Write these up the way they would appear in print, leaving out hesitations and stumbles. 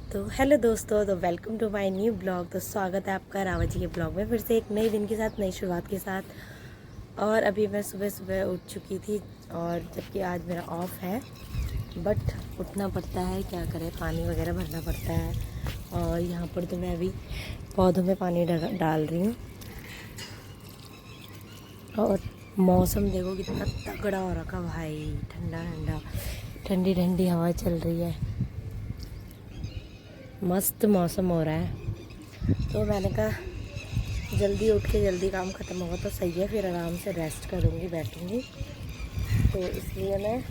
तो हेलो दोस्तों, तो welcome to my new blog. तो स्वागत है आपका रावत जी के ब्लॉग में फिर से एक नए दिन के साथ, नई शुरुआत के साथ। और अभी मैं सुबह सुबह उठ चुकी थी, और जबकि आज मेरा ऑफ है, बट उठना पड़ता है, क्या करें, पानी वगैरह भरना पड़ता है। और यहाँ पर तो मैं अभी पौधों में पानी डाल रही हूँ। और मौसम देखो कितना तगड़ा हो रखा भाई, ठंडा ठंडा, ठंडी ठंडी हवा चल रही है, मस्त मौसम हो रहा है। तो मैंने कहा जल्दी उठ के जल्दी काम ख़त्म होगा तो सही है, फिर आराम से रेस्ट करूँगी, बैठूँगी। तो इसलिए मैं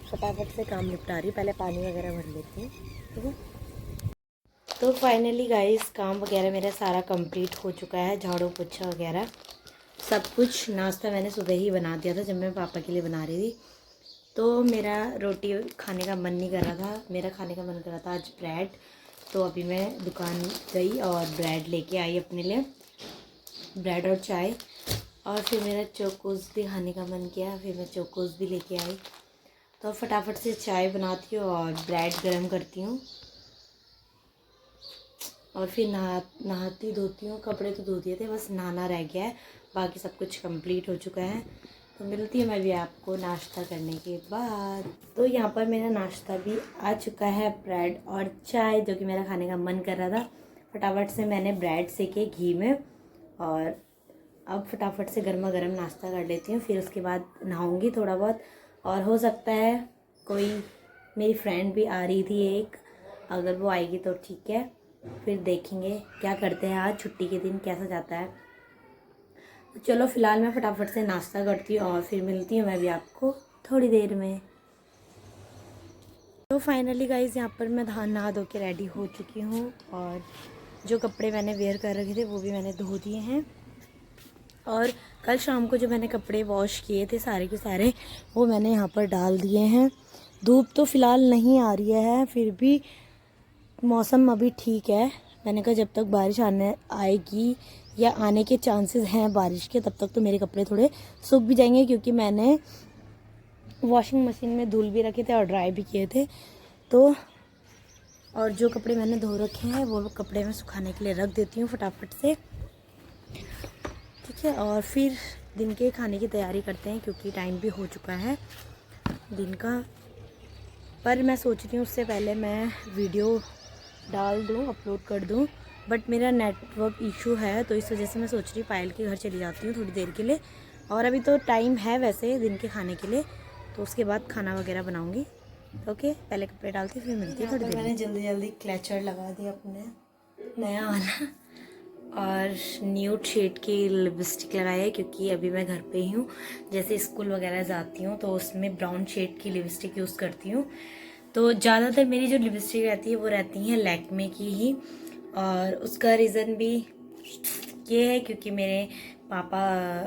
फटाफट से काम निपटा रही हूँ, पहले पानी वगैरह भर लेती हूँ, ठीक है। तो फाइनली गाइस, काम वगैरह मेरा सारा कंप्लीट हो चुका है, झाड़ू पोछा वगैरह सब कुछ। नाश्ता मैंने सुबह ही बना दिया था जब मैं पापा के लिए बना रही थी। तो मेरा रोटी खाने का मन नहीं कर रहा था, मेरा खाने का मन कर रहा था आज ब्रेड। तो अभी मैं दुकान गई और ब्रेड लेके आई अपने लिए, ब्रेड और चाय। और फिर मेरा चोकोस भी खाने का मन किया, फिर मैं चोकोस भी लेके आई। तो फटाफट से चाय बनाती हूँ और ब्रेड गरम करती हूँ, और फिर नहाती धोती हूँ। कपड़े तो धो दिए थे, बस नहाना रह गया है, बाकी सब कुछ कंप्लीट हो चुका है। तो मिलती है मैं भी आपको नाश्ता करने के बाद। तो यहाँ पर मेरा नाश्ता भी आ चुका है, ब्रेड और चाय, जो कि मेरा खाने का मन कर रहा था। फटाफट से मैंने ब्रेड सेके घी में, और अब फटाफट से गर्मा गर्म नाश्ता कर लेती हूँ, फिर उसके बाद नहाऊंगी थोड़ा बहुत। और हो सकता है कोई मेरी फ्रेंड भी आ रही थी एक, अगर वो आएगी तो ठीक है, फिर देखेंगे क्या करते हैं, आज छुट्टी के दिन कैसा जाता है। तो चलो फिलहाल मैं फटाफट से नाश्ता करती हूँ और फिर मिलती हूँ मैं भी आपको थोड़ी देर में। तो फाइनली गाइस, यहाँ पर मैं नहा धो के रेडी हो चुकी हूँ, और जो कपड़े मैंने वेयर कर रखे थे वो भी मैंने धो दिए हैं। और कल शाम को जो मैंने कपड़े वॉश किए थे सारे के सारे, वो मैंने यहाँ पर डाल दिए हैं। धूप तो फ़िलहाल नहीं आ रही है, फिर भी मौसम अभी ठीक है। मैंने कहा जब तक बारिश आने आएगी या आने के चांसेस हैं बारिश के, तब तक तो मेरे कपड़े थोड़े सूख भी जाएंगे, क्योंकि मैंने वॉशिंग मशीन में धुल भी रखे थे और ड्राई भी किए थे। तो और जो कपड़े मैंने धो रखे हैं वो कपड़े मैं सुखाने के लिए रख देती हूँ फटाफट से, ठीक है। और फिर दिन के खाने की तैयारी करते हैं, क्योंकि टाइम भी हो चुका है दिन का। पर मैं सोच रही हूँ उससे पहले मैं वीडियो डाल दूँ, अपलोड कर दूँ, बट मेरा नेटवर्क इशू है, तो इस वजह से मैं सोच रही हूँ पायल के घर चली जाती हूँ थोड़ी देर के लिए। और अभी तो टाइम है वैसे दिन के खाने के लिए, तो उसके बाद खाना वगैरह बनाऊँगी। ओके, पहले कपड़े डालती फिर मिलती है थोड़ी देर। मैंने जल्दी जल्दी क्लचर लगा दिया अपने नया वाला, और न्यूड शेड की लिपस्टिक लगाई है, क्योंकि अभी मैं घर पे ही हूँ। जैसे स्कूल वगैरह जाती हूँ तो उसमें ब्राउन शेड की लिपस्टिक यूज़ करती हूँ। तो ज़्यादातर मेरी जो लिपस्टिक रहती है वो रहती है लैक्मे की ही, और उसका रीज़न भी ये है क्योंकि मेरे पापा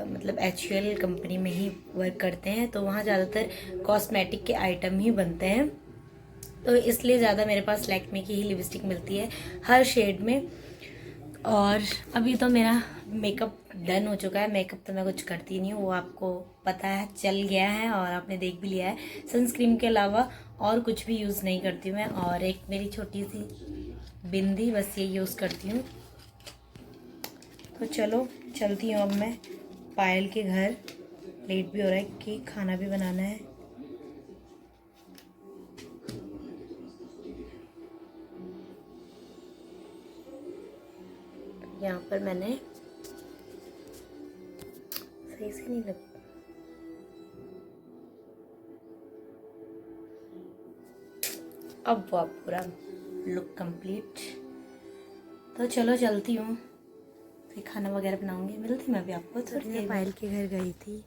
मतलब HUL कंपनी में ही वर्क करते हैं, तो वहाँ ज़्यादातर कॉस्मेटिक के आइटम ही बनते हैं। तो इसलिए ज़्यादा मेरे पास लैक्मे की ही लिपस्टिक मिलती है हर शेड में। और अभी तो मेरा मेकअप डन हो चुका है। मेकअप तो मैं कुछ करती नहीं हूँ, वो आपको पता है, चल गया है और आपने देख भी लिया है। सनस्क्रीन के अलावा और कुछ भी यूज़ नहीं करती हूँ मैं, और एक मेरी छोटी सी बिंदी, बस ये यूज़ करती हूँ। तो चलो चलती हूँ अब मैं पायल के घर, लेट भी हो रहा है कि खाना भी बनाना है। यहाँ पर मैंने सही से नहीं लग, अब वो पूरा लुक कंप्लीट। तो चलो चलती हूँ, फिर खाना वगैरह बनाऊंगी, मिलती मैं भी आपको थोड़ी देर। पायल के घर गई थी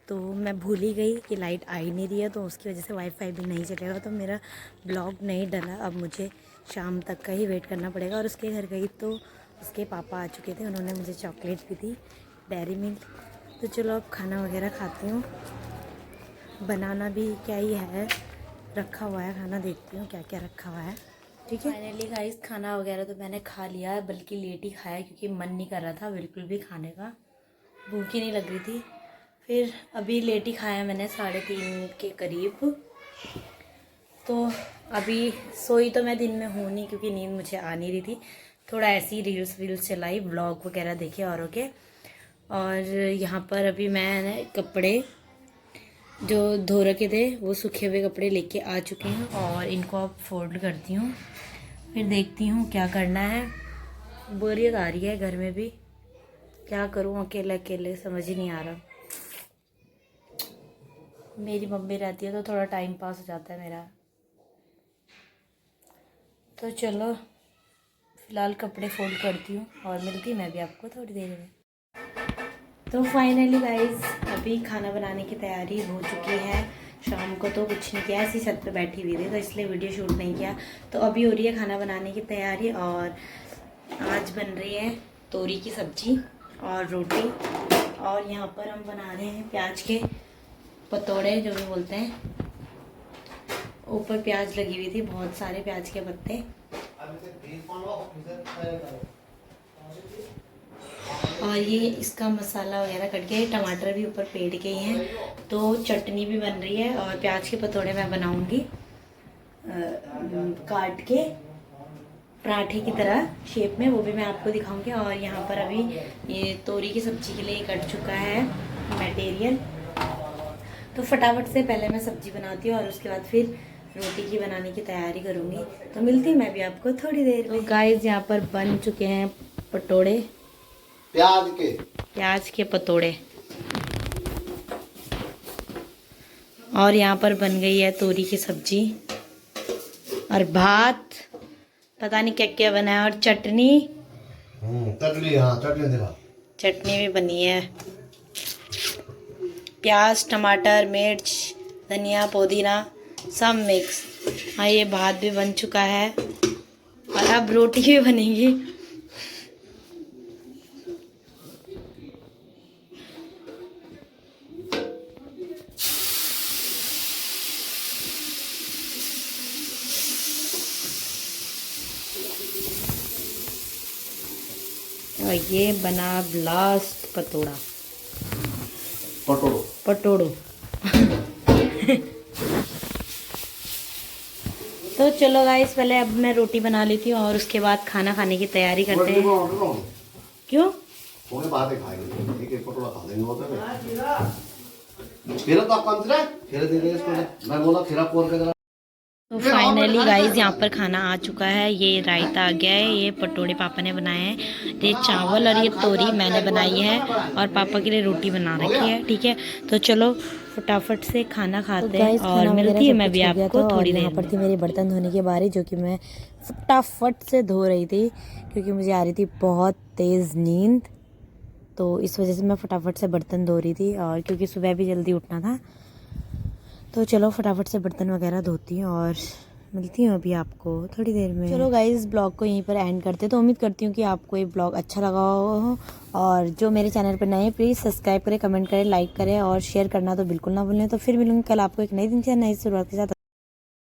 तो मैं भूल ही गई कि लाइट आ ही नहीं रही है, तो उसकी वजह से वाईफाई भी नहीं चलेगा, तो मेरा ब्लॉग नहीं डला। अब मुझे शाम तक का ही वेट करना पड़ेगा। और उसके घर गई तो उसके पापा आ चुके थे, उन्होंने मुझे चॉकलेट भी दी, डेयरी मिल्क। तो चलो अब खाना वगैरह खाती हूँ, बनाना भी क्या ही है, रखा हुआ है खाना, देखती हूँ क्या क्या रखा हुआ है, ठीक है। फाइनली गाइस, खाना वगैरह तो मैंने खा लिया है, बल्कि लेट ही खाया, क्योंकि मन नहीं कर रहा था बिल्कुल भी खाने का, भूख ही नहीं लग रही थी। फिर अभी लेट ही खाया मैंने, 3:30 के करीब। तो अभी सोई तो मैं दिन में हूँ नहीं, क्योंकि नींद मुझे आ नहीं रही थी। थोड़ा ऐसे ही रील्स वील्स चलाई, व्लॉग वगैरह देखे औरों के। और यहाँ पर अभी मैंने कपड़े जो धो रखे थे वो सूखे हुए कपड़े लेके आ चुकी हूँ, और इनको अब फोल्ड करती हूँ, फिर देखती हूँ क्या करना है। बोरियत आ रही है घर में भी, क्या करूँ अकेले अकेले, समझ ही नहीं आ रहा। मेरी मम्मी रहती है तो थोड़ा टाइम पास हो जाता है मेरा। तो चलो फ़िलहाल कपड़े फोल्ड करती हूँ और मिलती मैं भी आपको थोड़ी देर में। तो फाइनली गाइस अभी खाना बनाने की तैयारी हो चुकी है। शाम को तो कुछ नहीं किया, ऐसी छत पे बैठी हुई थी तो इसलिए वीडियो शूट नहीं किया। तो अभी हो रही है खाना बनाने की तैयारी, और आज बन रही है तोरी की सब्जी और रोटी। और यहाँ पर हम बना रहे हैं प्याज के पतोड़े, जो भी बोलते हैं। ऊपर प्याज लगी हुई थी, बहुत सारे प्याज के पत्ते। और ये इसका मसाला वगैरह कट के, टमाटर भी ऊपर पेड़ के ही हैं। तो चटनी भी बन रही है, और प्याज के पतोड़े मैं बनाऊंगी काट के पराठे की तरह शेप में, वो भी मैं आपको दिखाऊंगी। और यहाँ पर अभी ये तोरी की सब्जी के लिए कट चुका है मटेरियल। तो फटाफट से पहले मैं सब्जी बनाती हूँ और उसके बाद फिर रोटी की बनाने की तैयारी करूँगी। तो मिलती मैं भी आपको थोड़ी देर में। तो गाइस यहाँ पर बन चुके हैं पतोड़े, प्याज के पतोड़े। और यहाँ पर बन गई है तोरी की सब्जी और भात, पता नहीं क्या क्या बना है, और चटनी। चटनी भी बनी है, प्याज टमाटर मिर्च धनिया पुदीना सब मिक्स। हाँ ये भात भी बन चुका है, और अब रोटी भी बनेगी। और ये बना ब्लास्ट पतोड़ा, पटोड़ो। तो चलो गाइस पहले अब मैं रोटी बना लेती हूँ और उसके बाद खाना खाने की तैयारी करते हैं। क्यों? तो फाइनली गाइस यहाँ पर खाना आ चुका है। ये रायता आ गया है, ये पटोड़े पापा ने बनाए हैं, ये चावल और ये तोरी मैंने बनाई है, और पापा के लिए रोटी बना रखी है। ठीक है, तो चलो फटाफट से खाना खाते हैं और मिलती है मैं भी आपको थोड़ी देर में। यहाँ पर थी मेरे बर्तन धोने की बारी, जो कि मैं फटाफट से धो रही थी क्योंकि मुझे आ रही थी बहुत तेज़ नींद। तो इस वजह से मैं फटाफट से बर्तन धो रही थी, और क्योंकि सुबह भी जल्दी उठना था। तो चलो फटाफट से बर्तन वगैरह धोती हूँ और मिलती हूँ अभी आपको थोड़ी देर में। चलो गाइस ब्लॉग को यहीं पर एंड करते हैं। तो उम्मीद करती हूँ कि आपको ये ब्लॉग अच्छा लगा हो, और जो मेरे चैनल पर नए प्लीज़ सब्सक्राइब करें, कमेंट करें, लाइक करें और शेयर करना तो बिल्कुल ना भूलें। तो फिर मिलूंगी कल आपको एक नई दिन से नई शुरुआत के साथ।